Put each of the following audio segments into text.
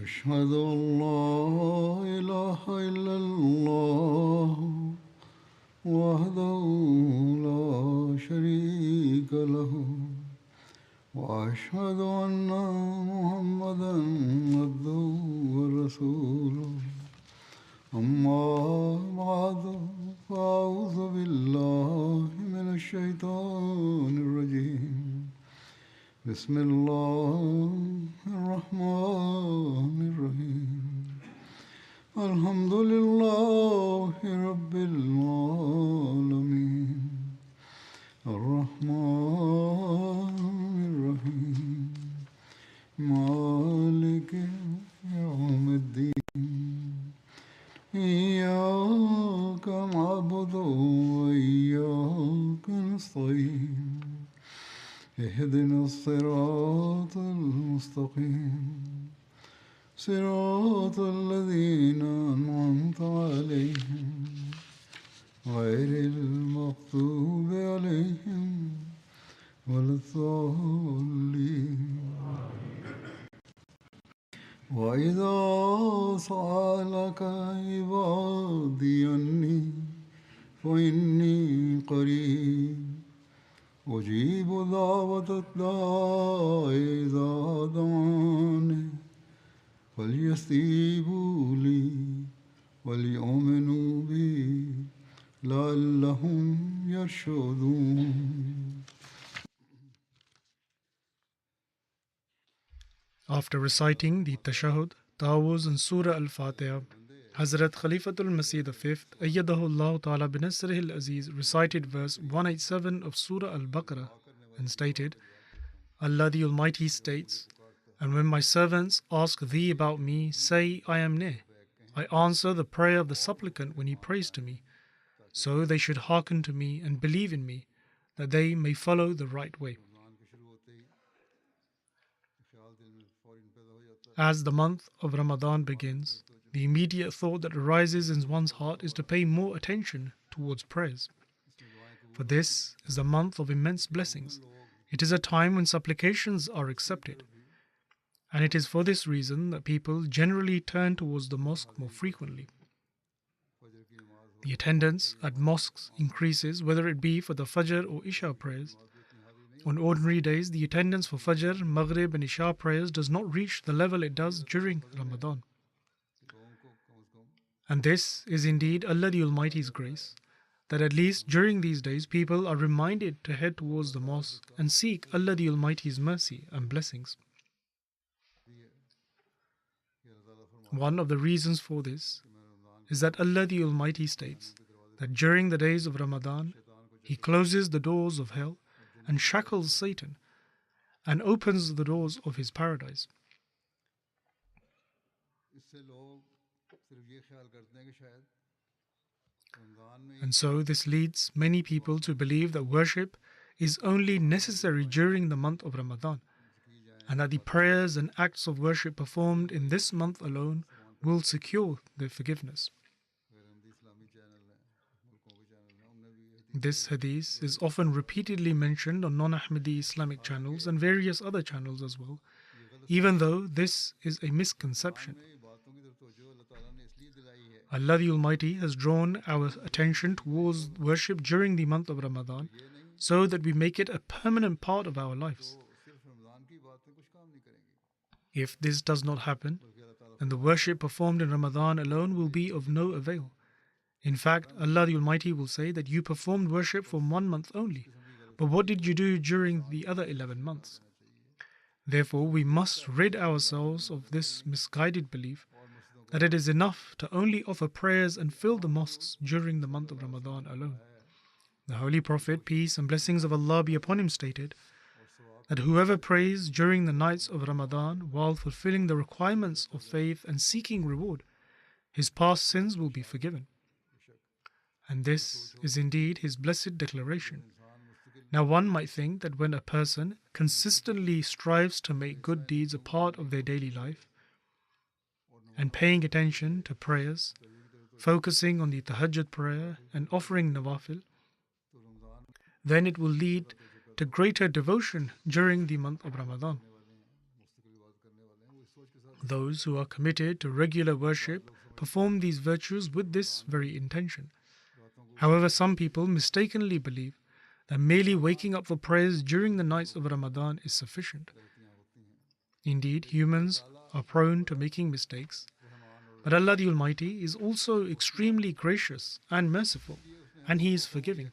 أشهد أن لا إله إلا الله وحده لا شريك له وأشهد أن محمدا عبده ورسوله أما بعد فأعوذ بالله من الشيطان الرجيم بسم الله الرحمن الرحيم الحمد لله رب العالمين الرحمن الرحيم مالك يوم الدين إياك نعبد وإياك نستعين اهدنا الصراط المستقيم صراط الذين أنعمت عليهم غير المغضوب عليهم ولا الضالين وإذا سألك عبادي عني فإني قريب أجيب دعوة الداع إذا دعاني فليستجيبوا لي وليؤمنوا بي لعلهم يرشدون. After reciting the Tashahhud, Ta'awuz and Surah Al-Fatiha, Hazrat Khalifatul Masih V, Ayyadahullah Ta'ala binasrihil Aziz, recited verse 187 of Surah Al-Baqarah and stated, Allah the Almighty states, "And when my servants ask thee about me, say, I am near. I answer the prayer of the supplicant when he prays to me. So they should hearken to me and believe in me, that they may follow the right way." As the month of Ramadan begins, the immediate thought that arises in one's heart is to pay more attention towards prayers. For this is a month of immense blessings. It is a time when supplications are accepted. And it is for this reason that people generally turn towards the mosque more frequently. The attendance at mosques increases, whether it be for the Fajr or Isha prayers. On ordinary days, the attendance for Fajr, Maghrib and Isha prayers does not reach the level it does during Ramadan. And this is indeed Allah the Almighty's grace, that at least during these days people are reminded to head towards the mosque and seek Allah the Almighty's mercy and blessings. One of the reasons for this is that Allah the Almighty states that during the days of Ramadan, He closes the doors of hell and shackles Satan and opens the doors of His paradise. And so this leads many people to believe that worship is only necessary during the month of Ramadan, and that the prayers and acts of worship performed in this month alone will secure their forgiveness. This hadith is often repeatedly mentioned on non-Ahmadi Islamic channels and various other channels as well, even though this is a misconception. Allah the Almighty has drawn our attention towards worship during the month of Ramadan so that we make it a permanent part of our lives. If this does not happen, then the worship performed in Ramadan alone will be of no avail. In fact, Allah the Almighty will say that you performed worship for 1 month only, but what did you do during the other 11 months? Therefore, we must rid ourselves of this misguided belief that it is enough to only offer prayers and fill the mosques during the month of Ramadan alone. The Holy Prophet, peace and blessings of Allah be upon him, stated that whoever prays during the nights of Ramadan while fulfilling the requirements of faith and seeking reward, his past sins will be forgiven. And this is indeed his blessed declaration. Now one might think that when a person consistently strives to make good deeds a part of their daily life, and paying attention to prayers, focusing on the tahajjud prayer and offering nawafil, then it will lead to greater devotion during the month of Ramadan. Those who are committed to regular worship perform these virtues with this very intention. However, some people mistakenly believe that merely waking up for prayers during the nights of Ramadan is sufficient. Indeed, humans are prone to making mistakes, but Allah the Almighty is also extremely gracious and merciful, and He is forgiving.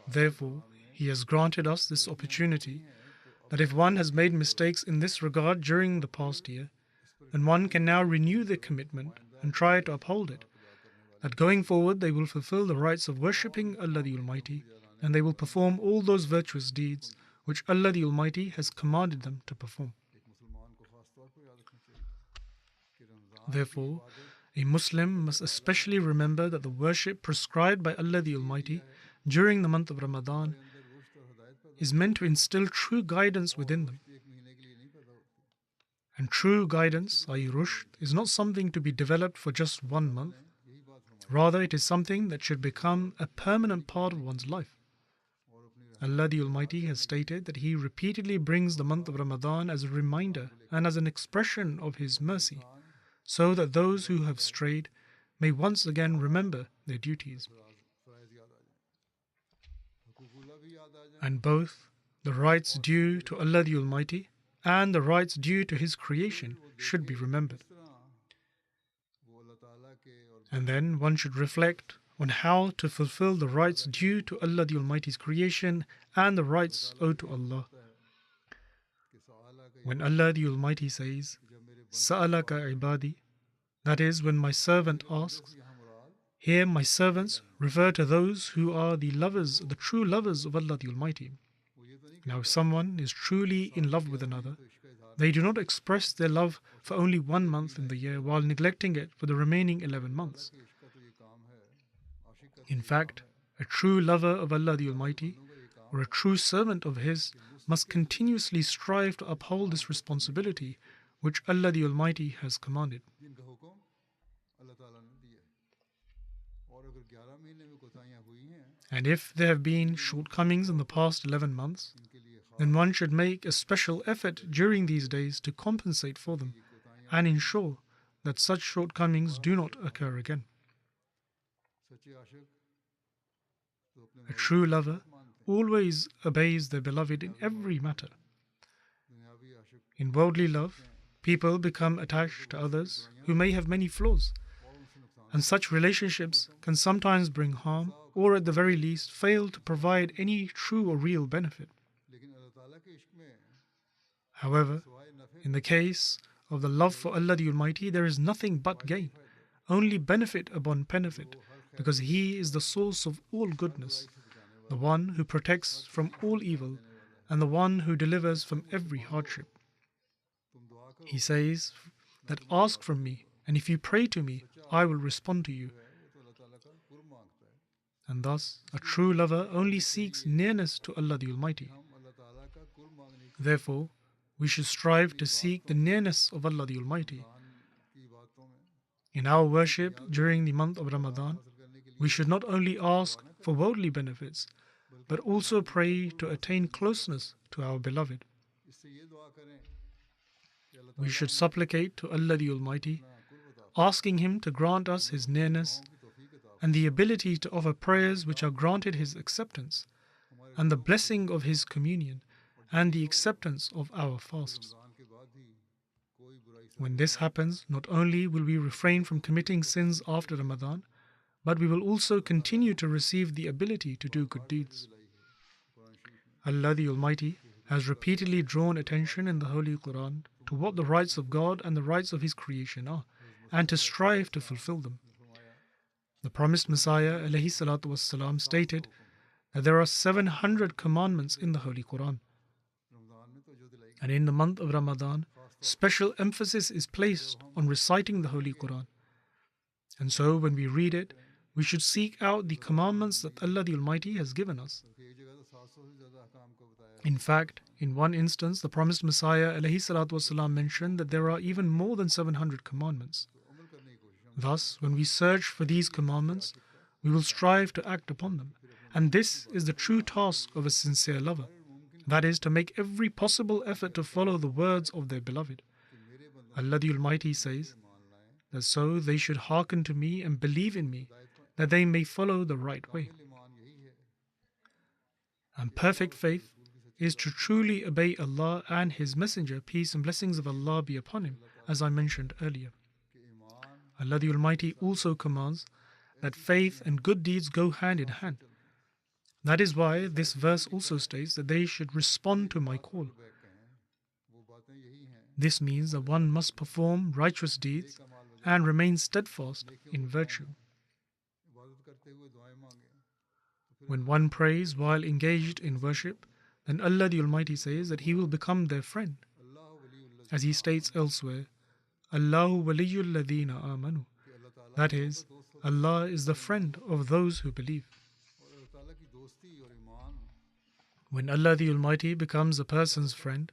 Therefore, He has granted us this opportunity that if one has made mistakes in this regard during the past year, then one can now renew their commitment and try to uphold it. That going forward they will fulfill the rights of worshipping Allah the Almighty, and they will perform all those virtuous deeds which Allah the Almighty has commanded them to perform. Therefore, a Muslim must especially remember that the worship prescribed by Allah the Almighty during the month of Ramadan is meant to instill true guidance within them. And true guidance, i.e. rushd, is not something to be developed for just 1 month. Rather, it is something that should become a permanent part of one's life. Allah the Almighty has stated that He repeatedly brings the month of Ramadan as a reminder and as an expression of His mercy, so that those who have strayed may once again remember their duties. And both the rights due to Allah the Almighty and the rights due to His creation should be remembered. And then one should reflect on how to fulfill the rights due to Allah the Almighty's creation and the rights owed to Allah. When Allah the Almighty says, Sa'alaka ibadi, that is, when my servant asks, here my servants refer to those who are the true lovers of Allah the Almighty. Now, if someone is truly in love with another, they do not express their love for only 1 month in the year while neglecting it for the remaining 11 months. In fact, a true lover of Allah the Almighty or a true servant of His must continuously strive to uphold this responsibility which Allah the Almighty has commanded. And if there have been shortcomings in the past 11 months, then one should make a special effort during these days to compensate for them and ensure that such shortcomings do not occur again. A true lover always obeys their beloved in every matter. In worldly love, people become attached to others who may have many flaws, and such relationships can sometimes bring harm or at the very least fail to provide any true or real benefit. However, in the case of the love for Allah the Almighty, there is nothing but gain, only benefit upon benefit, because He is the source of all goodness, the one who protects from all evil, and the one who delivers from every hardship. He says that ask from me, and if you pray to me, I will respond to you. And thus, a true lover only seeks nearness to Allah the Almighty. Therefore, we should strive to seek the nearness of Allah the Almighty. In our worship during the month of Ramadan, we should not only ask for worldly benefits, but also pray to attain closeness to our Beloved. We should supplicate to Allah the Almighty, asking Him to grant us His nearness and the ability to offer prayers which are granted His acceptance, and the blessing of His communion, and the acceptance of our fasts. When this happens, not only will we refrain from committing sins after Ramadan, but we will also continue to receive the ability to do good deeds. Allah the Almighty has repeatedly drawn attention in the Holy Quran to what the rights of God and the rights of His creation are, and to strive to fulfill them. The promised Messiah ﷺ stated that there are 700 commandments in the Holy Quran. And in the month of Ramadan, special emphasis is placed on reciting the Holy Quran. And so when we read it, we should seek out the commandments that Allah the Almighty has given us. In fact, in one instance, the promised Messiah ﷺ mentioned that there are even more than 700 commandments. Thus, when we search for these commandments, we will strive to act upon them. And this is the true task of a sincere lover. That is, to make every possible effort to follow the words of their beloved. Allah the Almighty says that so they should hearken to me and believe in me, that they may follow the right way. And perfect faith is to truly obey Allah and His Messenger, peace and blessings of Allah be upon him, as I mentioned earlier. Allah the Almighty also commands that faith and good deeds go hand in hand. That is why this verse also states that they should respond to my call. This means that one must perform righteous deeds and remain steadfast in virtue. When one prays while engaged in worship, then Allah the Almighty says that He will become their friend. As He states elsewhere, Allahu waliyul ladina amanu. That is, Allah is the friend of those who believe. When Allah the Almighty becomes a person's friend,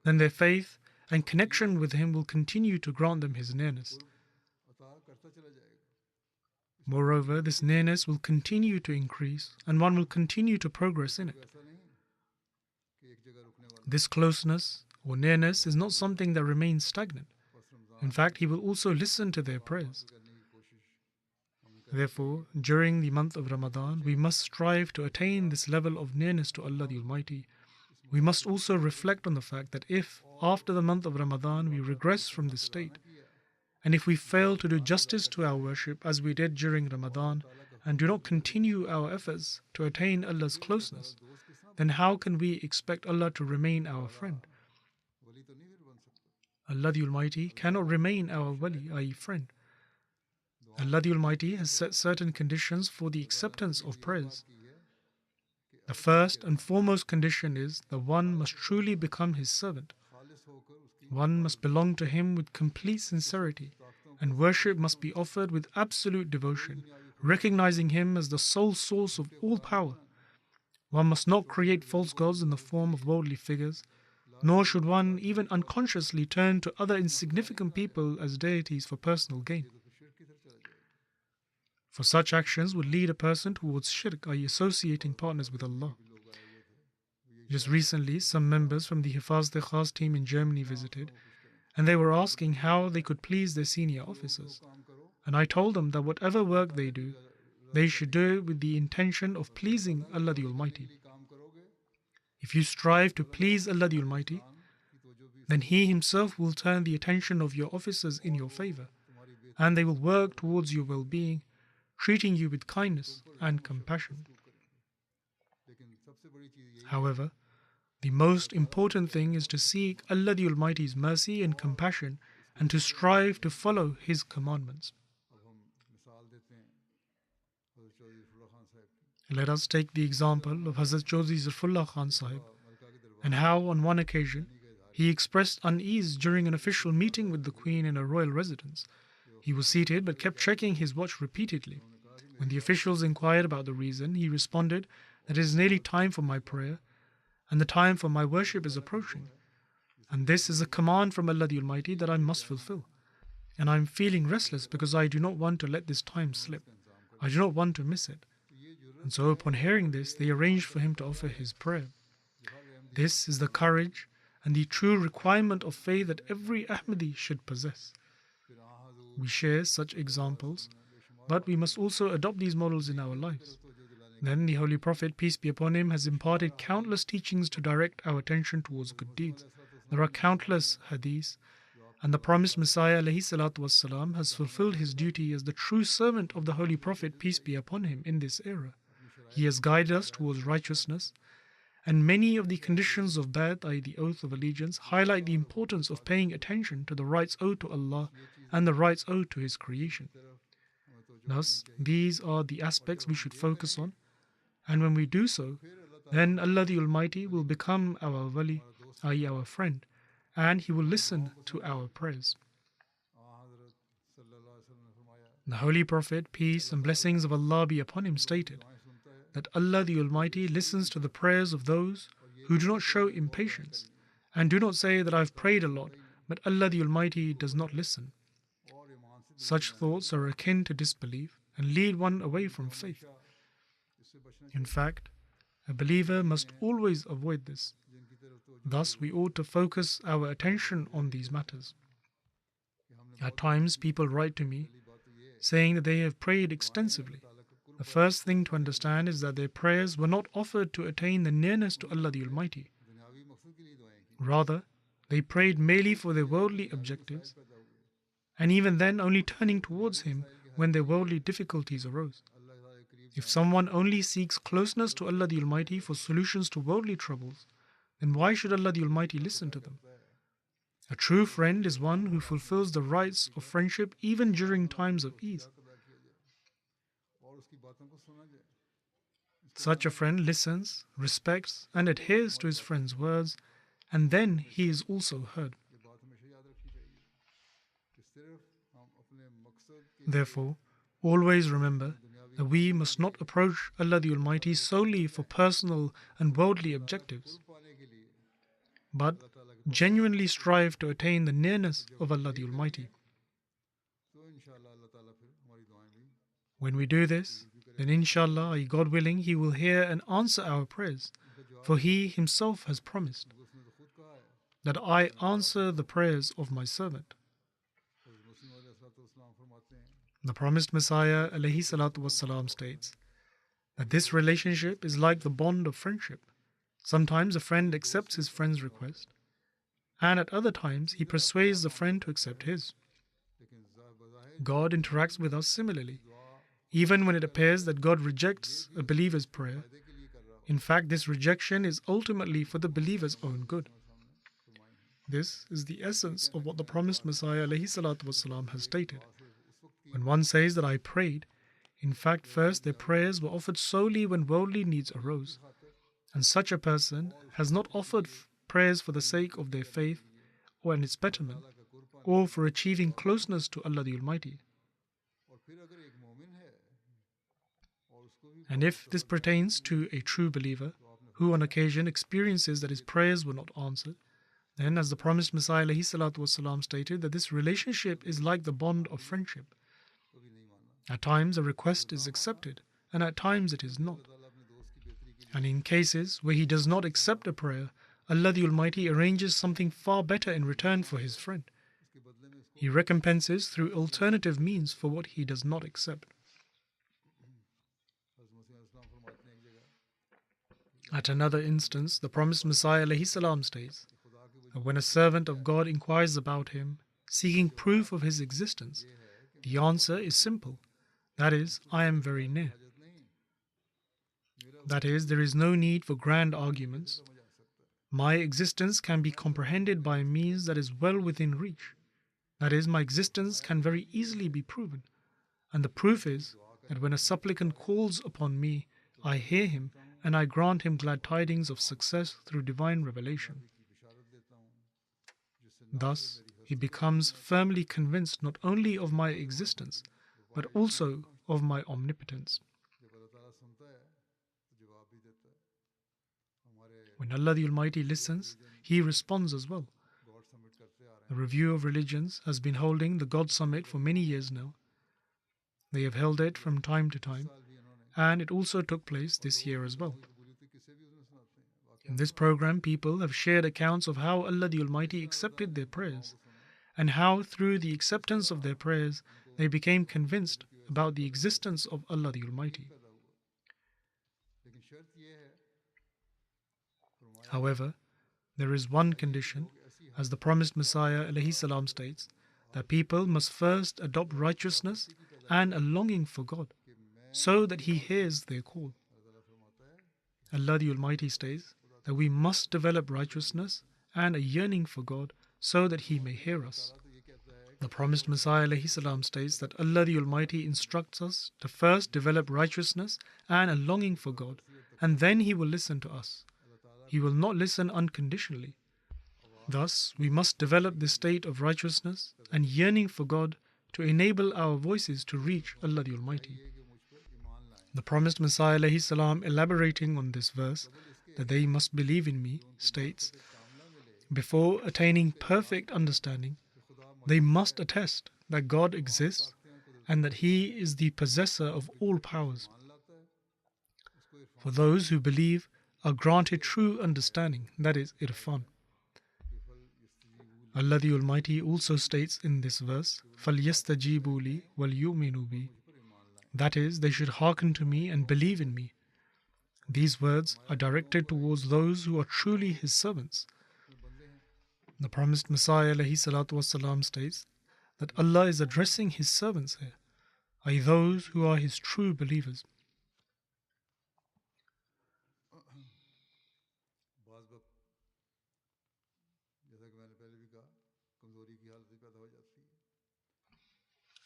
then their faith and connection with Him will continue to grant them His nearness. Moreover, this nearness will continue to increase and one will continue to progress in it. This closeness or nearness is not something that remains stagnant. In fact, He will also listen to their prayers. Therefore, during the month of Ramadan, we must strive to attain this level of nearness to Allah the Almighty. We must also reflect on the fact that if, after the month of Ramadan, we regress from this state, and if we fail to do justice to our worship as we did during Ramadan, and do not continue our efforts to attain Allah's closeness, then how can we expect Allah to remain our friend? Allah the Almighty cannot remain our wali, i.e. friend. Allah the Almighty has set certain conditions for the acceptance of prayers. The first and foremost condition is that one must truly become His servant. One must belong to Him with complete sincerity, and worship must be offered with absolute devotion, recognizing Him as the sole source of all power. One must not create false gods in the form of worldly figures, nor should one even unconsciously turn to other insignificant people as deities for personal gain. For such actions would lead a person towards shirk, i.e. associating partners with Allah. Just recently, some members from the Hifaz Khas team in Germany visited, and they were asking how they could please their senior officers. And I told them that whatever work they do, they should do it with the intention of pleasing Allah the Almighty. If you strive to please Allah the Almighty, then He Himself will turn the attention of your officers in your favor, and they will work towards your well-being, treating you with kindness and compassion. However, the most important thing is to seek Allah the Almighty's mercy and compassion and to strive to follow His commandments. Let us take the example of Hazrat Chaudhry Zarfullah Khan Sahib and how on one occasion he expressed unease during an official meeting with the Queen in a royal residence. He was seated but kept checking his watch repeatedly. When the officials inquired about the reason, he responded that it is nearly time for my prayer and the time for my worship is approaching. And this is a command from Allah the Almighty that I must fulfill. And I am feeling restless because I do not want to let this time slip. I do not want to miss it. And so upon hearing this, they arranged for him to offer his prayer. This is the courage and the true requirement of faith that every Ahmadi should possess. We share such examples, but we must also adopt these models in our lives. Then the Holy Prophet, peace be upon him, has imparted countless teachings to direct our attention towards good deeds. There are countless hadiths, and the promised Messiah ﷺ has fulfilled his duty as the true servant of the Holy Prophet, peace be upon him, in this era. He has guided us towards righteousness, and many of the conditions of Bay'at, i.e. the oath of allegiance, highlight the importance of paying attention to the rights owed to Allah and the rights owed to His creation. Thus, these are the aspects we should focus on, and when we do so, then Allah the Almighty will become our wali, i.e. our friend, and He will listen to our prayers. The Holy Prophet, peace and blessings of Allah be upon him, stated that Allah the Almighty listens to the prayers of those who do not show impatience and do not say that I have prayed a lot, but Allah the Almighty does not listen. Such thoughts are akin to disbelief and lead one away from faith. In fact, A believer must always avoid this. Thus, we ought to focus our attention on these matters. At times, people write to me saying that they have prayed extensively. The first thing to understand is that their prayers were not offered to attain the nearness to Allah the Almighty. Rather, they prayed merely for their worldly objectives, and even then only turning towards Him when their worldly difficulties arose. If someone only seeks closeness to Allah the Almighty for solutions to worldly troubles, then why should Allah the Almighty listen to them? A true friend is one who fulfills the rights of friendship even during times of ease. Such a friend listens, respects, and adheres to his friend's words, and then he is also heard. Therefore, always remember that we must not approach Allah the Almighty solely for personal and worldly objectives, but genuinely strive to attain the nearness of Allah the Almighty. When we do this, then inshallah, God willing, He will hear and answer our prayers, for He Himself has promised that I answer the prayers of my servant. The promised Messiah ﷺ states that this relationship is like the bond of friendship. Sometimes a friend accepts his friend's request, and at other times he persuades the friend to accept his. God interacts with us similarly, even when it appears that God rejects a believer's prayer. In fact, this rejection is ultimately for the believer's own good. This is the essence of what the promised Messiah ﷺ has stated. When one says that I prayed, in fact, first their prayers were offered solely when worldly needs arose, and such a person has not offered prayers for the sake of their faith or an its betterment, or for achieving closeness to Allah the Almighty. And if this pertains to a true believer, who on occasion experiences that his prayers were not answered, then as the promised Messiah ﷺ stated, that this relationship is like the bond of friendship. At times a request is accepted, and at times it is not. And in cases where he does not accept a prayer, Allah the Almighty arranges something far better in return for His friend. He recompenses through alternative means for what he does not accept. At another instance, the promised Messiah ﷺ states that when a servant of God inquires about him, seeking proof of his existence, the answer is simple. That is, I am very near. That is, there is no need for grand arguments. My existence can be comprehended by a means that is well within reach. That is, my existence can very easily be proven. And the proof is that when a supplicant calls upon me, I hear him and I grant him glad tidings of success through divine revelation. Thus, he becomes firmly convinced not only of my existence, but also of my omnipotence. When Allah the Almighty listens, He responds as well. The Review of Religions has been holding the God Summit for many years now. They have held it from time to time, and it also took place this year as well. In this program, people have shared accounts of how Allah the Almighty accepted their prayers, and how through the acceptance of their prayers, they became convinced about the existence of Allah the Almighty. However, there is one condition, as the promised Messiah ﷺ states, that people must first adopt righteousness and a longing for God, so that He hears their call. Allah the Almighty states that we must develop righteousness and a yearning for God, so that He may hear us. The promised Messiah ﷺ states that Allah the Almighty instructs us to first develop righteousness and a longing for God, and then He will listen to us. He will not listen unconditionally. Thus, we must develop this state of righteousness and yearning for God to enable our voices to reach Allah the Almighty. The promised Messiah ﷺ, elaborating on this verse, that they must believe in me, states, before attaining perfect understanding, they must attest that God exists and that He is the possessor of all powers. For those who believe are granted true understanding, that is, irfan. Allah the Almighty also states in this verse, فَلْيَسْتَجِيبُوا لِي وَلْيُؤْمِنُوا بِي, that is, they should hearken to me and believe in me. These words are directed towards those who are truly His servants. The promised Messiah ﷺ states that Allah is addressing His servants here, i.e. those who are His true believers.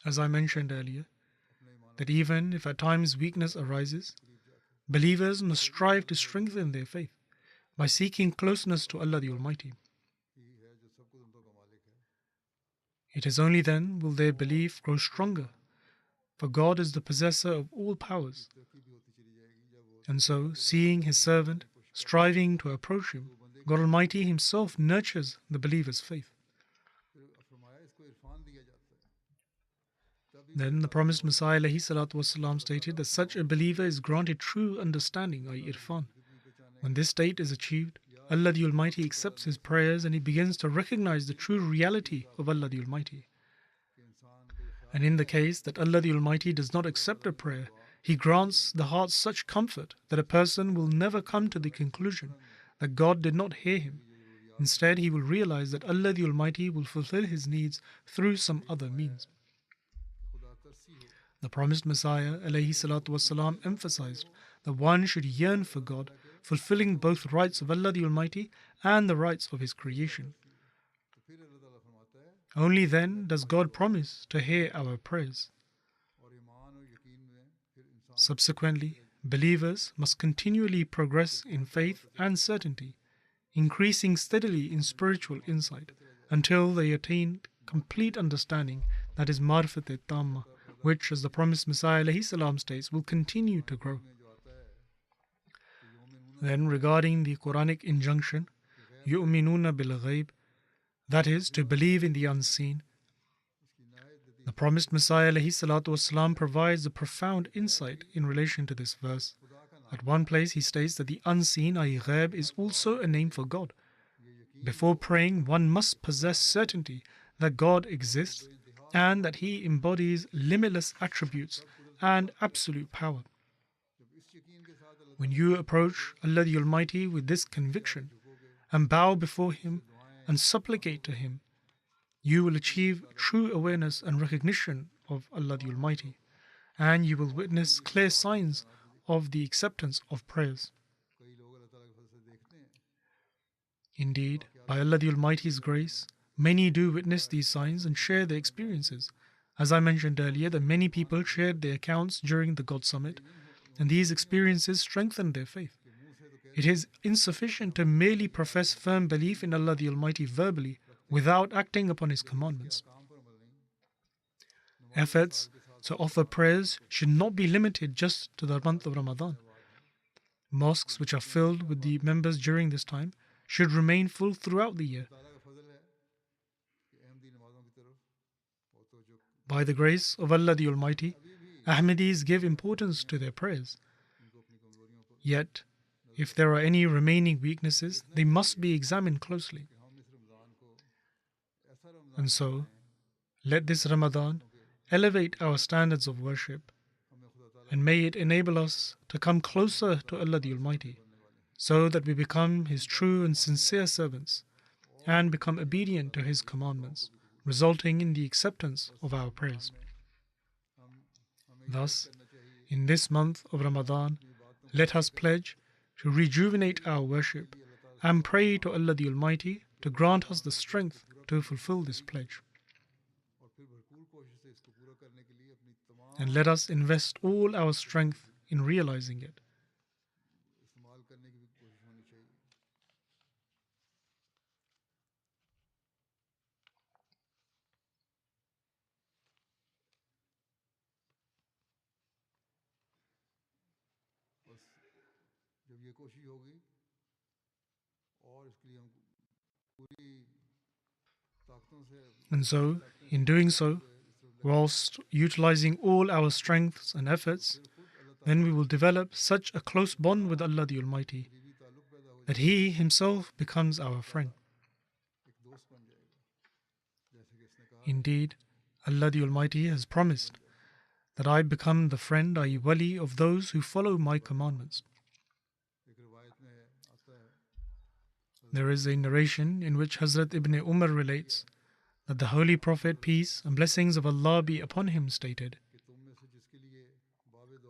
As I mentioned earlier, that even if at times weakness arises, believers must strive to strengthen their faith by seeking closeness to Allah the Almighty. It is only then will their belief grow stronger, for God is the possessor of all powers. And so, seeing His servant striving to approach Him, God Almighty Himself nurtures the believer's faith. Then the promised Messiah ﷺ stated that such a believer is granted true understanding, i.e. irfan. When this state is achieved, Allah the Almighty accepts his prayers and he begins to recognize the true reality of Allah the Almighty. And in the case that Allah the Almighty does not accept a prayer, He grants the heart such comfort that a person will never come to the conclusion that God did not hear him. Instead, he will realize that Allah the Almighty will fulfill his needs through some other means. The promised Messiah ﷺ emphasized that one should yearn for God, fulfilling both rights of Allah the Almighty and the rights of His creation. Only then does God promise to hear our prayers. Subsequently, believers must continually progress in faith and certainty, increasing steadily in spiritual insight until they attain complete understanding, that is Marifat-e-Tamma, which, as the promised Messiah ﷺ states, will continue to grow. Then, regarding the Quranic injunction, يُؤْمِنُونَ بِالْغَيْبِ, that is, to believe in the unseen, the promised Messiah ﷺ provides a profound insight in relation to this verse. At one place he states that the unseen, i.e. ghaib, is also a name for God. Before praying, one must possess certainty that God exists and that He embodies limitless attributes and absolute power. When you approach Allah the Almighty with this conviction and bow before Him and supplicate to Him, you will achieve true awareness and recognition of Allah the Almighty, and you will witness clear signs of the acceptance of prayers. Indeed, by Allah the Almighty's grace, many do witness these signs and share their experiences. As I mentioned earlier, that many people shared their accounts during the God Summit, and these experiences strengthened their faith. It is insufficient to merely profess firm belief in Allah the Almighty verbally without acting upon His commandments. Efforts to offer prayers should not be limited just to the month of Ramadan. Mosques which are filled with the members during this time should remain full throughout the year. By the grace of Allah the Almighty, Ahmadis give importance to their prayers. Yet, if there are any remaining weaknesses, they must be examined closely. And so, let this Ramadan elevate our standards of worship, and may it enable us to come closer to Allah the Almighty, so that we become His true and sincere servants, and become obedient to His commandments, resulting in the acceptance of our prayers. Thus, in this month of Ramadan, let us pledge to rejuvenate our worship and pray to Allah the Almighty to grant us the strength to fulfill this pledge. And let us invest all our strength in realizing it. And so, in doing so, whilst utilizing all our strengths and efforts, then we will develop such a close bond with Allah the Almighty that He Himself becomes our friend. Indeed, Allah the Almighty has promised that I become the friend, i.e. wali, of those who follow my commandments. There is a narration in which Hazrat Ibn Umar relates that the Holy Prophet, peace and blessings of Allah be upon him, stated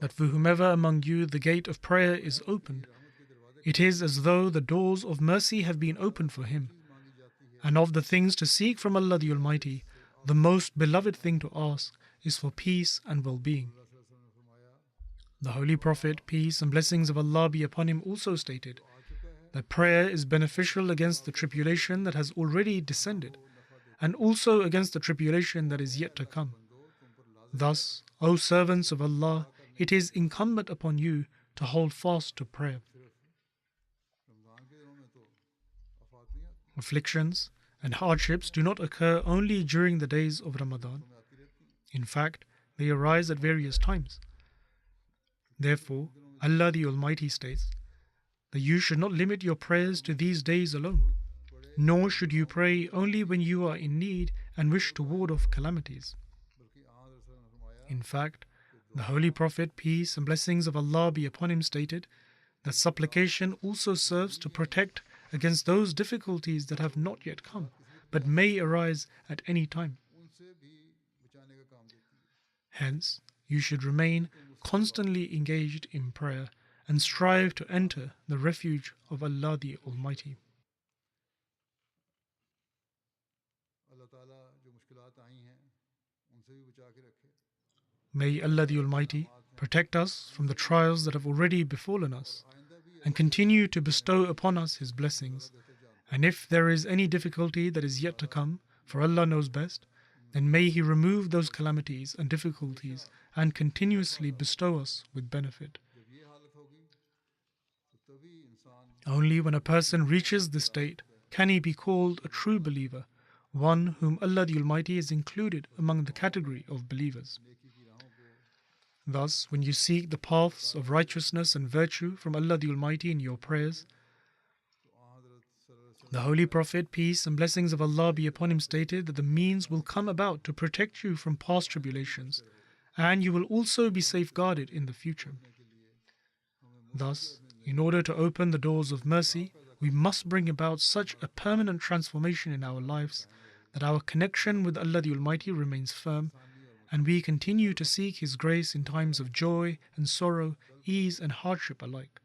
that for whomever among you the gate of prayer is opened, it is as though the doors of mercy have been opened for him. And of the things to seek from Allah the Almighty, the most beloved thing to ask is for peace and well-being. The Holy Prophet, peace and blessings of Allah be upon him, also stated that prayer is beneficial against the tribulation that has already descended, and also against the tribulation that is yet to come. Thus, O servants of Allah, it is incumbent upon you to hold fast to prayer. Afflictions and hardships do not occur only during the days of Ramadan. In fact, they arise at various times. Therefore, Allah the Almighty states that you should not limit your prayers to these days alone, nor should you pray only when you are in need and wish to ward off calamities. In fact, the Holy Prophet, peace and blessings of Allah be upon him, stated that supplication also serves to protect against those difficulties that have not yet come, but may arise at any time. Hence, you should remain constantly engaged in prayer and strive to enter the refuge of Allah the Almighty. May Allah the Almighty protect us from the trials that have already befallen us and continue to bestow upon us His blessings. And if there is any difficulty that is yet to come, for Allah knows best, then may He remove those calamities and difficulties and continuously bestow us with benefit. Only when a person reaches this state can he be called a true believer, one whom Allah the Almighty has included among the category of believers. Thus, when you seek the paths of righteousness and virtue from Allah the Almighty in your prayers, the Holy Prophet, peace and blessings of Allah be upon him, stated that the means will come about to protect you from past tribulations, and you will also be safeguarded in the future. Thus, in order to open the doors of mercy, we must bring about such a permanent transformation in our lives that our connection with Allah the Almighty remains firm, and we continue to seek His grace in times of joy and sorrow, ease and hardship alike.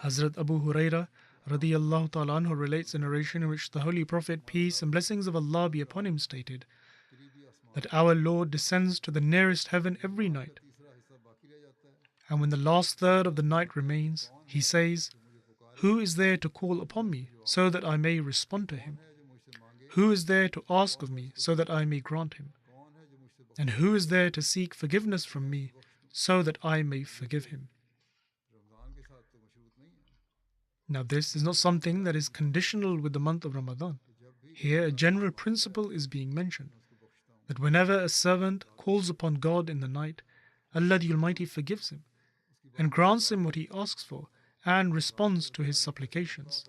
Hazrat Abu Huraira radiyallahu ta'ala anhu relates a narration in which the Holy Prophet, peace and blessings of Allah be upon him, stated that our Lord descends to the nearest heaven every night, and when the last third of the night remains, He says, "Who is there to call upon me so that I may respond to him? Who is there to ask of me so that I may grant him? And who is there to seek forgiveness from me so that I may forgive him?" Now, this is not something that is conditional with the month of Ramadan. Here, a general principle is being mentioned, that whenever a servant calls upon God in the night, Allah the Almighty forgives him and grants him what he asks for and responds to his supplications.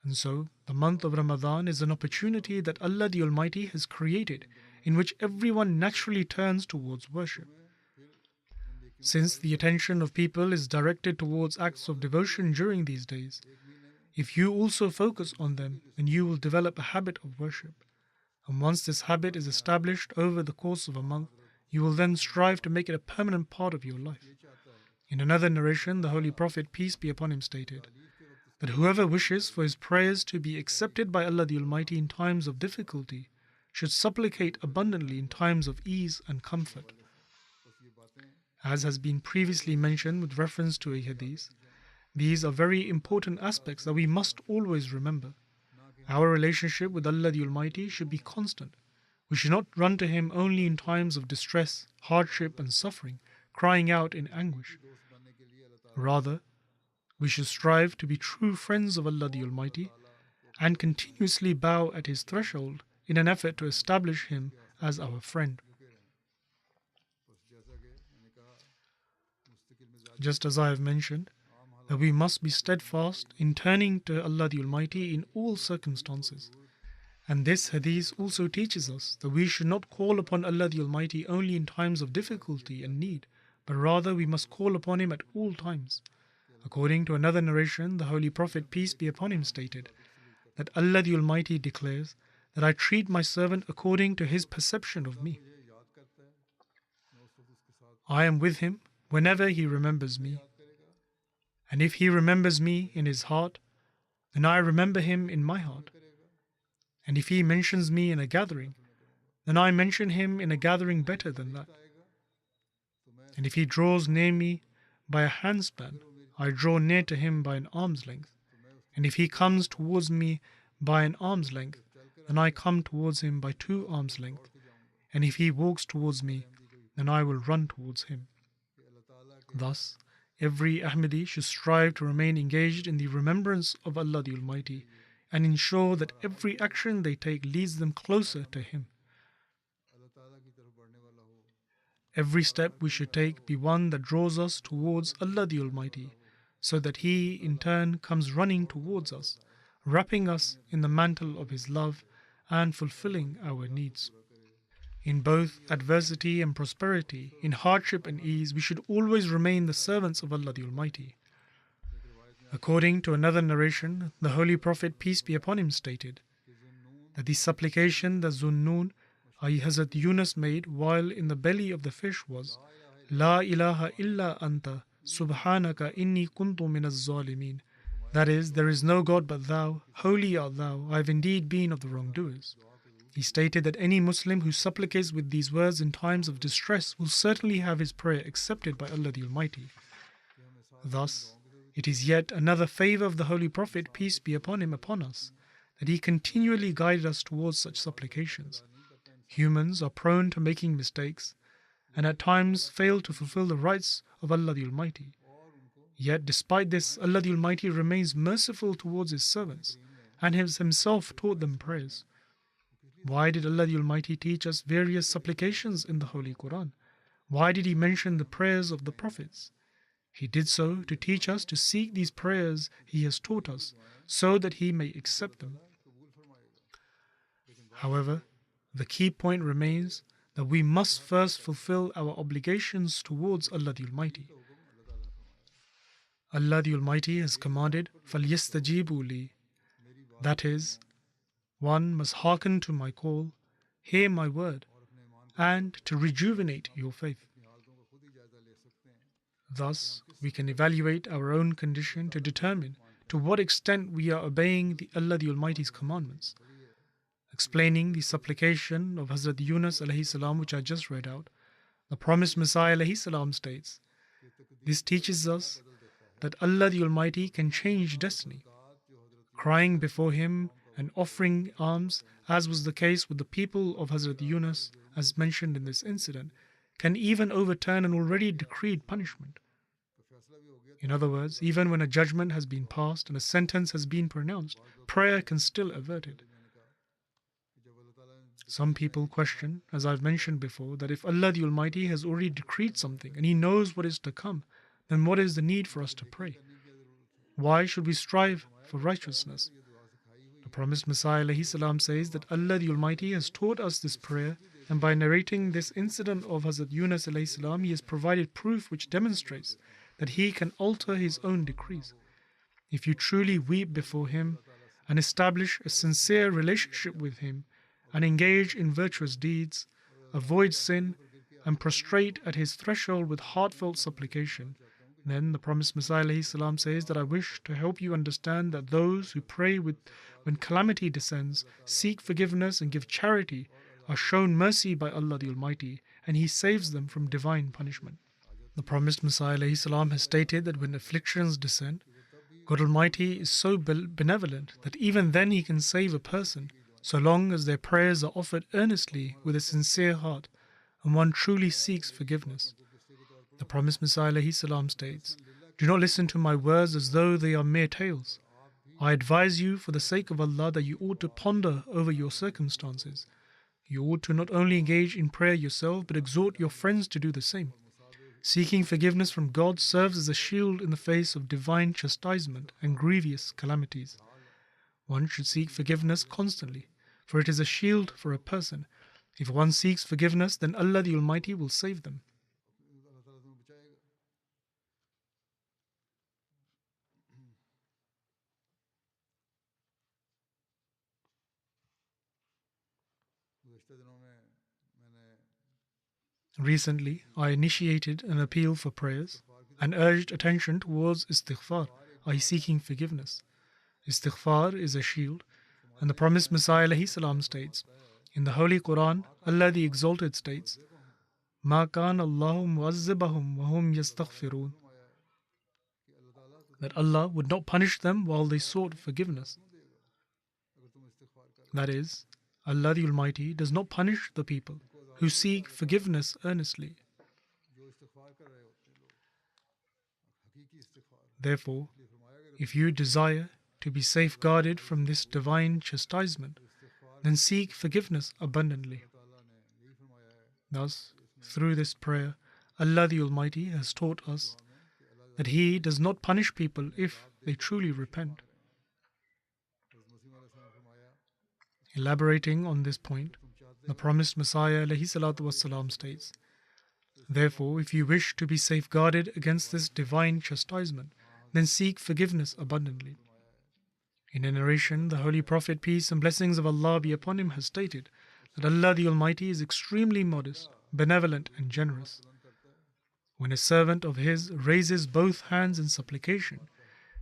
And so, the month of Ramadan is an opportunity that Allah the Almighty has created in which everyone naturally turns towards worship. Since the attention of people is directed towards acts of devotion during these days, if you also focus on them, then you will develop a habit of worship. And once this habit is established over the course of a month, you will then strive to make it a permanent part of your life. In another narration, the Holy Prophet, peace be upon him, stated that whoever wishes for his prayers to be accepted by Allah the Almighty in times of difficulty should supplicate abundantly in times of ease and comfort. As has been previously mentioned with reference to a hadith, these are very important aspects that we must always remember. Our relationship with Allah the Almighty should be constant. We should not run to Him only in times of distress, hardship and suffering, crying out in anguish. Rather, we should strive to be true friends of Allah the Almighty and continuously bow at His threshold in an effort to establish Him as our friend. Just as I have mentioned, that we must be steadfast in turning to Allah the Almighty in all circumstances. And this hadith also teaches us that we should not call upon Allah the Almighty only in times of difficulty and need, but rather we must call upon Him at all times. According to another narration, the Holy Prophet, peace be upon him, stated that Allah the Almighty declares that I treat my servant according to his perception of me. I am with him whenever he remembers me. And if he remembers me in his heart, then I remember him in my heart. And if he mentions me in a gathering, then I mention him in a gathering better than that. And if he draws near me by a handspan, I draw near to him by an arm's length. And if he comes towards me by an arm's length, then I come towards him by 2 arms' length. And if he walks towards me, then I will run towards him. Thus, every Ahmadi should strive to remain engaged in the remembrance of Allah the Almighty and ensure that every action they take leads them closer to Him. Every step we should take be one that draws us towards Allah the Almighty, so that He in turn comes running towards us, wrapping us in the mantle of His love and fulfilling our needs. In both adversity and prosperity, in hardship and ease, we should always remain the servants of Allah the Almighty. According to another narration, the Holy Prophet, peace be upon him, stated that the supplication that Zunnun, i.e. Hazrat Yunus, made while in the belly of the fish was, La ilaha illa anta, subhanaka inni kuntu minaz zalimin. That is, there is no God but Thou, holy art Thou, I have indeed been of the wrongdoers. He stated that any Muslim who supplicates with these words in times of distress will certainly have his prayer accepted by Allah the Almighty. Thus, it is yet another favor of the Holy Prophet, peace be upon him, upon us, that he continually guided us towards such supplications. Humans are prone to making mistakes and at times fail to fulfill the rights of Allah the Almighty. Yet despite this, Allah the Almighty remains merciful towards His servants and has Himself taught them prayers. Why did Allah the Almighty teach us various supplications in the Holy Quran? Why did He mention the prayers of the prophets? He did so to teach us to seek these prayers He has taught us, so that He may accept them. However, the key point remains that we must first fulfill our obligations towards Allah the Almighty. Allah the Almighty has commanded, فَلْيَسْتَجِيبُوا لِي. That is, one must hearken to my call, hear my word, and to rejuvenate your faith. Thus, we can evaluate our own condition to determine to what extent we are obeying the Allah the Almighty's commandments. Explaining the supplication of Hazrat Yunus alayhi salam, which I just read out, the promised Messiah alayhi salam states, this teaches us that Allah the Almighty can change destiny. Crying before Him and offering alms, as was the case with the people of Hazrat Yunus, as mentioned in this incident, can even overturn an already decreed punishment. In other words, even when a judgment has been passed and a sentence has been pronounced, prayer can still avert it. Some people question, as I've mentioned before, that if Allah the Almighty has already decreed something and He knows what is to come, then what is the need for us to pray? Why should we strive for righteousness? The promised Messiah alayhi salam says that Allah the Almighty has taught us this prayer, and by narrating this incident of Hazrat Yunus alayhi salam, He has provided proof which demonstrates that He can alter His own decrees. If you truly weep before Him and establish a sincere relationship with Him and engage in virtuous deeds, avoid sin, and prostrate at His threshold with heartfelt supplication, then the promised Messiah alayhi salam says that I wish to help you understand that those who pray when calamity descends, seek forgiveness and give charity, are shown mercy by Allah the Almighty, and He saves them from divine punishment. The promised Messiah alayhi salam has stated that when afflictions descend, God Almighty is so benevolent that even then He can save a person, so long as their prayers are offered earnestly with a sincere heart, and one truly seeks forgiveness. The promised Messiah alayhi salam states, do not listen to my words as though they are mere tales. I advise you for the sake of Allah that you ought to ponder over your circumstances. You ought to not only engage in prayer yourself, but exhort your friends to do the same. Seeking forgiveness from God serves as a shield in the face of divine chastisement and grievous calamities. One should seek forgiveness constantly, for it is a shield for a person. If one seeks forgiveness, then Allah the Almighty will save them. Recently, I initiated an appeal for prayers and urged attention towards istighfar, i.e. seeking forgiveness. Istighfar is a shield, and the promised Messiah ﷺ states, in the Holy Quran, Allah the Exalted states, مَا كَانَ اللَّهُ مُعَذِّبَهُمْ وَهُمْ يَسْتَغْفِرُونَ, that Allah would not punish them while they sought forgiveness. That is, Allah the Almighty does not punish the people who seek forgiveness earnestly. Therefore, if you desire to be safeguarded from this divine chastisement, then seek forgiveness abundantly. Thus, through this prayer, Allah the Almighty has taught us that He does not punish people if they truly repent. Elaborating on this point, the promised Messiah ﷺ states, therefore, if you wish to be safeguarded against this divine chastisement, then seek forgiveness abundantly. In a narration, the Holy Prophet, peace and blessings of Allah be upon him, has stated that Allah the Almighty is extremely modest, benevolent and generous. When a servant of his raises both hands in supplication,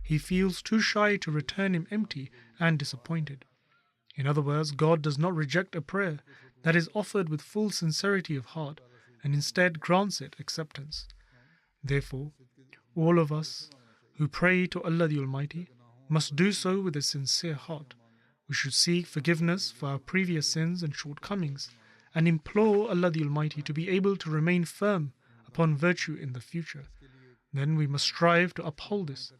he feels too shy to return him empty and disappointed. In other words, God does not reject a prayer that is offered with full sincerity of heart and instead grants it acceptance. Therefore, all of us who pray to Allah the Almighty must do so with a sincere heart. We should seek forgiveness for our previous sins and shortcomings and implore Allah the Almighty to be able to remain firm upon virtue in the future. Then we must strive to uphold this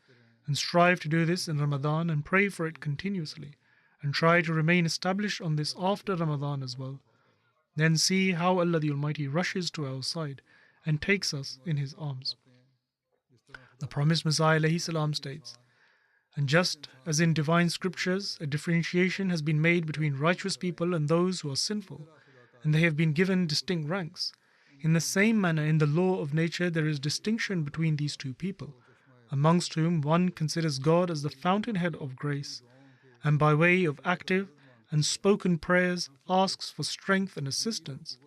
and strive to do this in Ramadan and pray for it continuously and try to remain established on this after Ramadan as well. Then see how Allah the Almighty rushes to our side and takes us in His arms. The promised Messiah ﷺ states, and just as in divine scriptures a differentiation has been made between righteous people and those who are sinful, and they have been given distinct ranks, in the same manner in the law of nature there is distinction between these two people, amongst whom one considers God as the fountainhead of grace, and by way of active and spoken prayers asks for strength and assistance,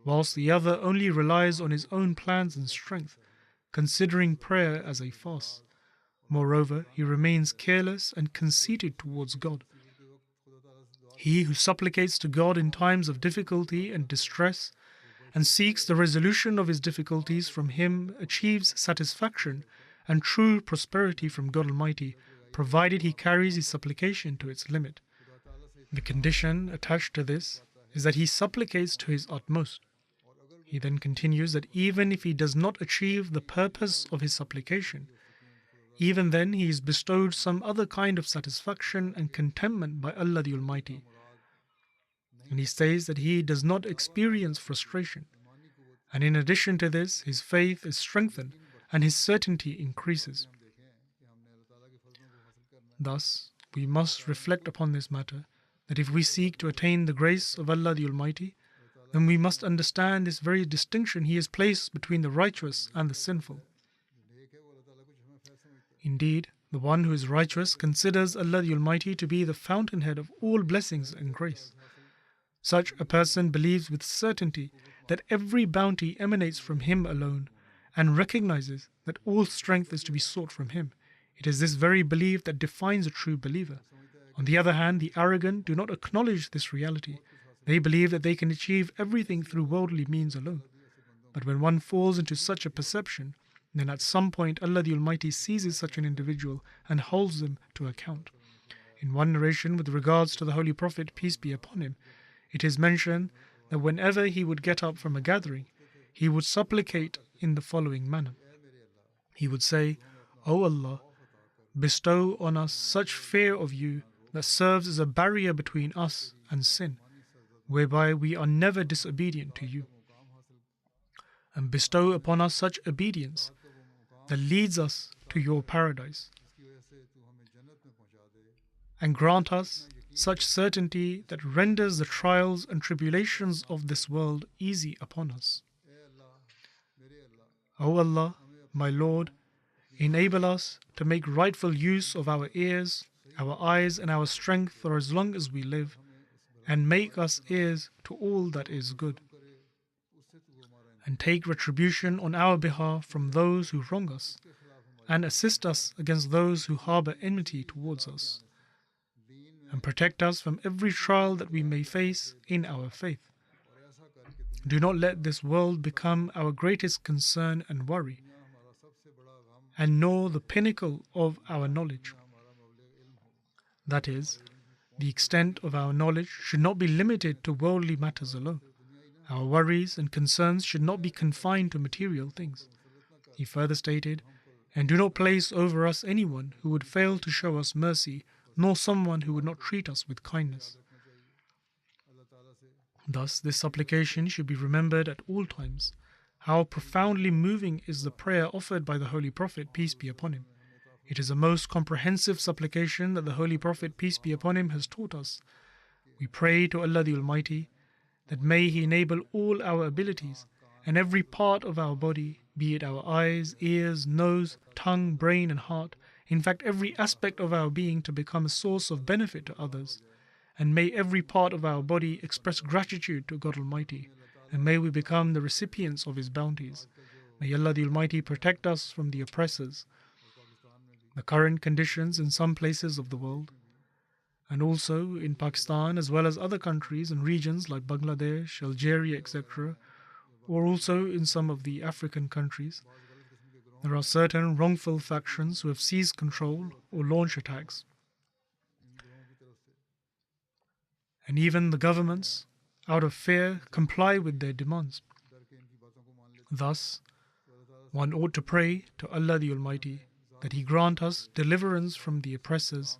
whilst the other only relies on his own plans and strength, considering prayer as a farce. Moreover, he remains careless and conceited towards God. He who supplicates to God in times of difficulty and distress and seeks the resolution of his difficulties from Him achieves satisfaction and true prosperity from God Almighty, provided he carries his supplication to its limit. The condition attached to this is that he supplicates to his utmost. He then continues that even if he does not achieve the purpose of his supplication, even then he is bestowed some other kind of satisfaction and contentment by Allah the Almighty. And he says that he does not experience frustration. And in addition to this, his faith is strengthened and his certainty increases. Thus, we must reflect upon this matter, that if we seek to attain the grace of Allah the Almighty, then we must understand this very distinction He has placed between the righteous and the sinful. Indeed, the one who is righteous considers Allah the Almighty to be the fountainhead of all blessings and grace. Such a person believes with certainty that every bounty emanates from Him alone and recognizes that all strength is to be sought from Him. It is this very belief that defines a true believer. On the other hand, the arrogant do not acknowledge this reality. They believe that they can achieve everything through worldly means alone. But when one falls into such a perception, then at some point Allah the Almighty seizes such an individual and holds them to account. In one narration with regards to the Holy Prophet, peace be upon him, it is mentioned that whenever he would get up from a gathering, he would supplicate in the following manner. He would say, O Allah, bestow on us such fear of You that serves as a barrier between us and sin, whereby we are never disobedient to You. and bestow upon us such obedience that leads us to your paradise, and grant us such certainty that renders the trials and tribulations of this world easy upon us. O Allah, my Lord, enable us to make rightful use of our ears, our eyes, and our strength for as long as we live, and make us heirs to all that is good, and take retribution on our behalf from those who wrong us, and assist us against those who harbor enmity towards us, and protect us from every trial that we may face in our faith. Do not let this world become our greatest concern and worry, and nor the pinnacle of our knowledge. That is, the extent of our knowledge should not be limited to worldly matters alone. Our worries and concerns should not be confined to material things. He further stated, "And do not place over us anyone who would fail to show us mercy, nor someone who would not treat us with kindness." Thus, this supplication should be remembered at all times. How profoundly moving is the prayer offered by the Holy Prophet, peace be upon him. It is a most comprehensive supplication that the Holy Prophet, peace be upon him, has taught us. We pray to Allah the Almighty that may He enable all our abilities and every part of our body, be it our eyes, ears, nose, tongue, brain, and heart, in fact every aspect of our being, to become a source of benefit to others. And may every part of our body express gratitude to God Almighty, and may we become the recipients of His bounties. May Allah the Almighty protect us from the oppressors. The current conditions in some places of the world, and also in Pakistan as well as other countries and regions like Bangladesh, Algeria, etc., or also in some of the African countries, there are certain wrongful factions who have seized control or launch attacks. And even the governments, out of fear, comply with their demands. Thus, one ought to pray to Allah the Almighty that He grant us deliverance from the oppressors,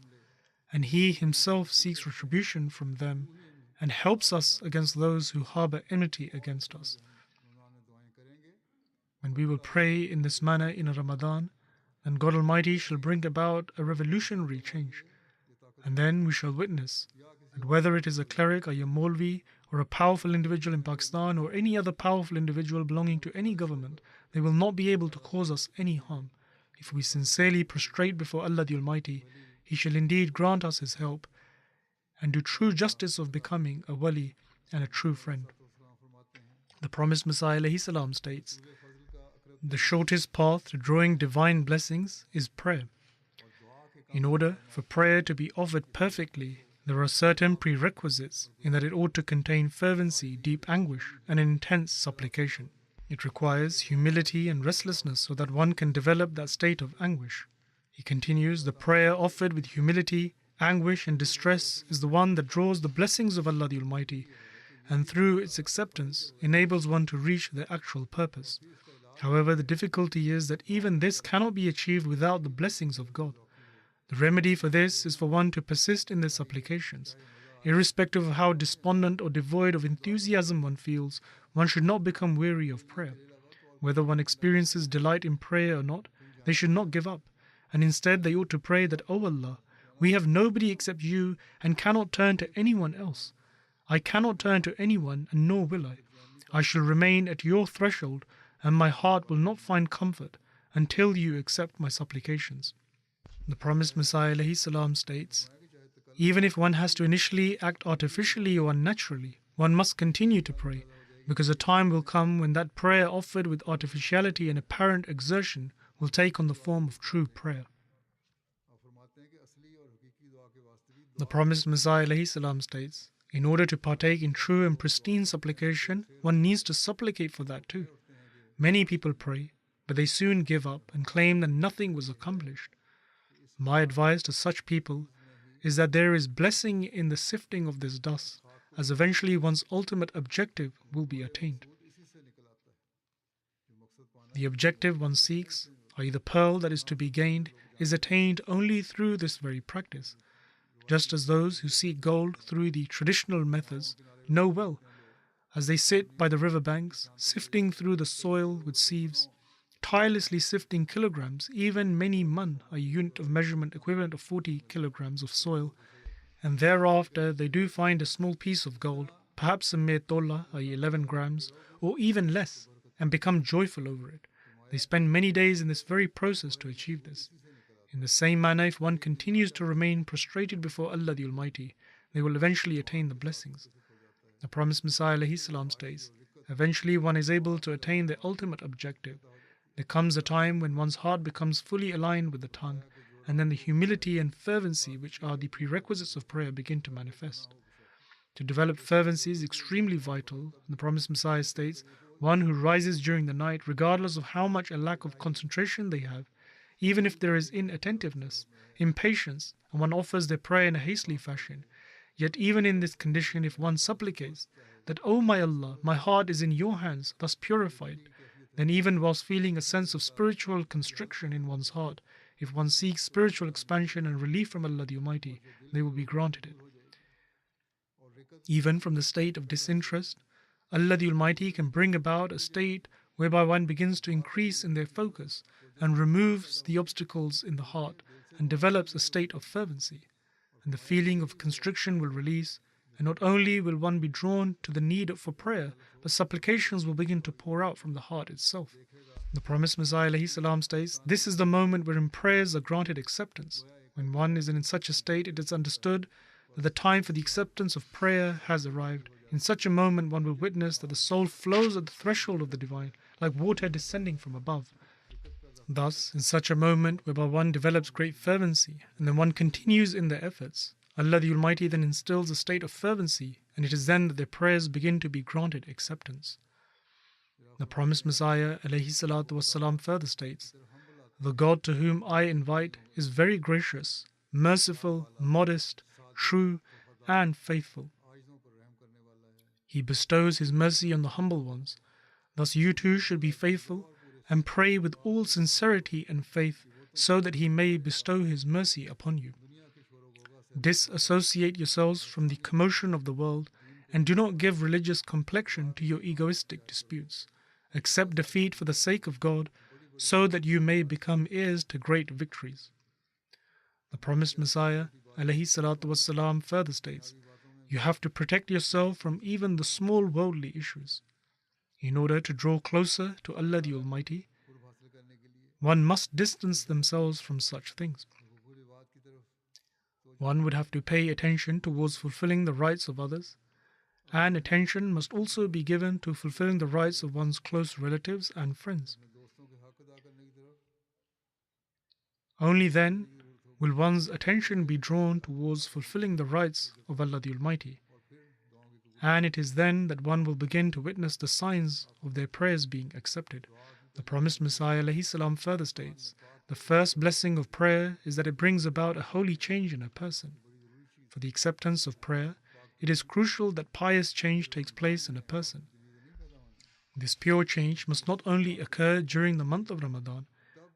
and He Himself seeks retribution from them and helps us against those who harbor enmity against us. When we will pray in this manner in Ramadan, then God Almighty shall bring about a revolutionary change, and then we shall witness that whether it is a cleric, a Maulvi, or a powerful individual in Pakistan, or any other powerful individual belonging to any government, they will not be able to cause us any harm. If we sincerely prostrate before Allah the Almighty, He shall indeed grant us His help and do true justice of becoming a wali and a true friend. The promised Messiah ﷺ states, "The shortest path to drawing divine blessings is prayer." In order for prayer to be offered perfectly, there are certain prerequisites in that it ought to contain fervency, deep anguish, and intense supplication. It requires humility and restlessness so that one can develop that state of anguish. He continues, "The prayer offered with humility, anguish, and distress is the one that draws the blessings of Allah the Almighty, and through its acceptance enables one to reach their actual purpose. However, the difficulty is that even this cannot be achieved without the blessings of God. The remedy for this is for one to persist in their supplications. Irrespective of how despondent or devoid of enthusiasm one feels, one should not become weary of prayer. Whether one experiences delight in prayer or not, they should not give up, and instead they ought to pray that, 'O Allah, we have nobody except You and cannot turn to anyone else. I cannot turn to anyone, and nor will I. I shall remain at Your threshold, and my heart will not find comfort until You accept my supplications." The promised Messiah ﷺ states, "Even if one has to initially act artificially or unnaturally, one must continue to pray, because a time will come when that prayer offered with artificiality and apparent exertion will take on the form of true prayer." The promised Messiah ﷺ states, "In order to partake in true and pristine supplication, one needs to supplicate for that too. Many people pray, but they soon give up and claim that nothing was accomplished. My advice to such people is that there is blessing in the sifting of this dust, as eventually one's ultimate objective will be attained. The objective one seeks, i.e. the pearl that is to be gained, is attained only through this very practice. Just as those who seek gold through the traditional methods know well as they sit by the river banks, sifting through the soil with sieves, tirelessly sifting kilograms, even many mun, a unit of measurement equivalent of 40 kilograms of soil, and thereafter they do find a small piece of gold, perhaps a mere tola, i.e. 11 grams, or even less, and become joyful over it. They spend many days in this very process to achieve this. In the same manner, if one continues to remain prostrated before Allah the Almighty, they will eventually attain the blessings. The promised Messiah ﷺ states, eventually one is able to attain the ultimate objective. There comes a time when one's heart becomes fully aligned with the tongue, and then the humility and fervency, which are the prerequisites of prayer, begin to manifest. To develop fervency is extremely vital. The promised Messiah states, one who rises during the night, regardless of how much a lack of concentration they have, even if there is inattentiveness, impatience, and one offers their prayer in a hastily fashion, yet even in this condition, if one supplicates that, O my Allah, my heart is in your hands, thus purified, then even whilst feeling a sense of spiritual constriction in one's heart, if one seeks spiritual expansion and relief from Allah the Almighty, they will be granted it. Even from the state of disinterest, Allah the Almighty can bring about a state whereby one begins to increase in their focus and removes the obstacles in the heart and develops a state of fervency. And the feeling of constriction will release, and not only will one be drawn to the need for prayer, but supplications will begin to pour out from the heart itself. The promised Messiah ﷺ states, this is the moment wherein prayers are granted acceptance. When one is in such a state, it is understood that the time for the acceptance of prayer has arrived. In such a moment, one will witness that the soul flows at the threshold of the divine, like water descending from above. Thus, in such a moment whereby one develops great fervency, and then one continues in their efforts, Allah the Almighty then instills a state of fervency, and it is then that their prayers begin to be granted acceptance. The promised Messiah ﷺ further states, the God to whom I invite is very gracious, merciful, modest, true, and faithful. He bestows His mercy on the humble ones. Thus you too should be faithful and pray with all sincerity and faith so that He may bestow His mercy upon you. Disassociate yourselves from the commotion of the world and do not give religious complexion to your egoistic disputes. Accept defeat for the sake of God so that you may become heirs to great victories. The promised Messiah ﷺ further states, you have to protect yourself from even the small worldly issues. In order to draw closer to Allah the Almighty, one must distance themselves from such things. One would have to pay attention towards fulfilling the rights of others, and attention must also be given to fulfilling the rights of one's close relatives and friends. Only then will one's attention be drawn towards fulfilling the rights of Allah the Almighty, and it is then that one will begin to witness the signs of their prayers being accepted. The promised Messiah ﷺ further states, the first blessing of prayer is that it brings about a holy change in a person. For the acceptance of prayer, it is crucial that pious change takes place in a person. This pure change must not only occur during the month of Ramadan,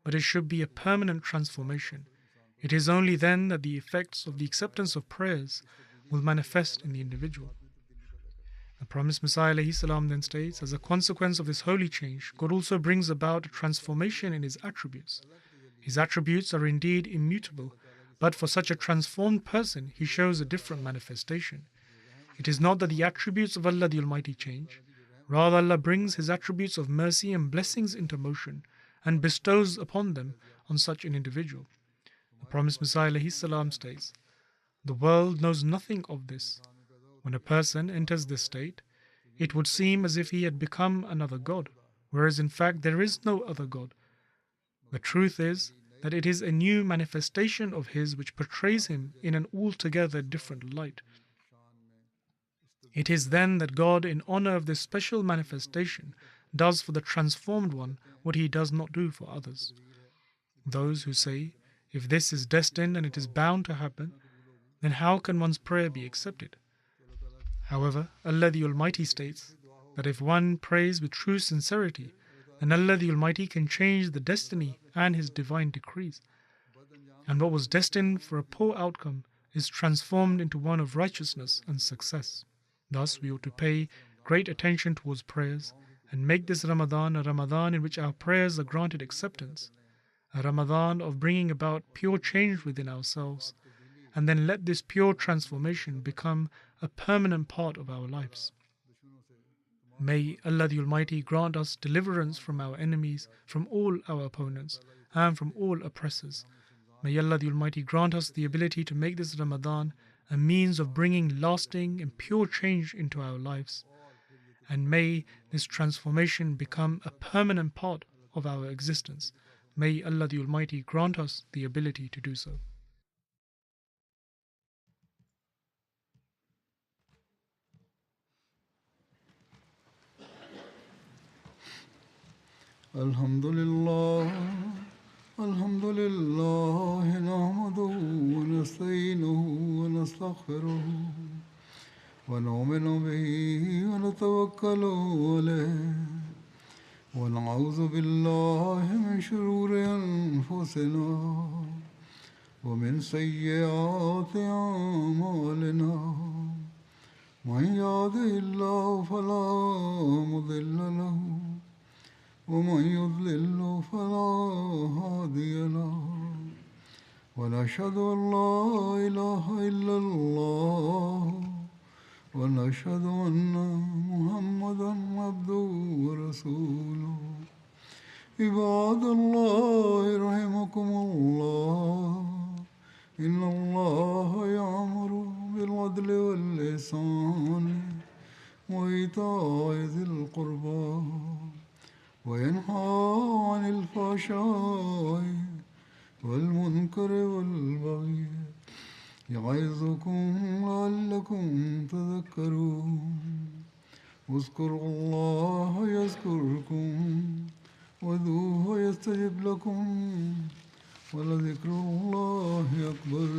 but it should be a permanent transformation. It is only then that the effects of the acceptance of prayers will manifest in the individual. The promised Messiah ﷺ then states, as a consequence of this holy change, God also brings about a transformation in His attributes. His attributes are indeed immutable, but for such a transformed person, He shows a different manifestation. It is not that the attributes of Allah the Almighty change. Rather, Allah brings His attributes of mercy and blessings into motion and bestows upon them on such an individual. The promised Messiah ﷺ states, the world knows nothing of this. When a person enters this state, it would seem as if he had become another God, whereas in fact there is no other God. The truth is that it is a new manifestation of His which portrays Him in an altogether different light. It is then that God, in honor of this special manifestation, does for the transformed one what He does not do for others. Those who say, if this is destined and it is bound to happen, then how can one's prayer be accepted? However, Allah the Almighty states that if one prays with true sincerity, then Allah the Almighty can change the destiny and His divine decrees. And what was destined for a poor outcome is transformed into one of righteousness and success. Thus, we ought to pay great attention towards prayers and make this Ramadan a Ramadan in which our prayers are granted acceptance, a Ramadan of bringing about pure change within ourselves, and then let this pure transformation become a permanent part of our lives. May Allah the Almighty grant us deliverance from our enemies, from all our opponents, and from all oppressors. May Allah the Almighty grant us the ability to make this Ramadan a means of bringing lasting and pure change into our lives. And may this transformation become a permanent part of our existence. May Allah the Almighty grant us the ability to do so. Alhamdulillah, Alhamdulillah, nahmaduhu wa nasta'inuhu wa nastaghfiruh wa nu'minu bihi wa natawakkalu alayh wa na'udhu billahi min shururi anfusina wa min sayyiati a'malina. Man yahdihillahu fala mudilla lahu ومن يضلل فلا هادي له ونشهد أن لا إله إلا الله ونشهد أن محمدا عبده ورسوله عباد الله رحمكم الله إن الله يأمر بالعدل والإحسان وإيتاء ذي القربى وينهى عن الفحشاء والمنكر والبغي يعظكم لعلكم تذكرون اذكروا الله يذكركم وادعوه يستجب لكم ولذكر الله أكبر.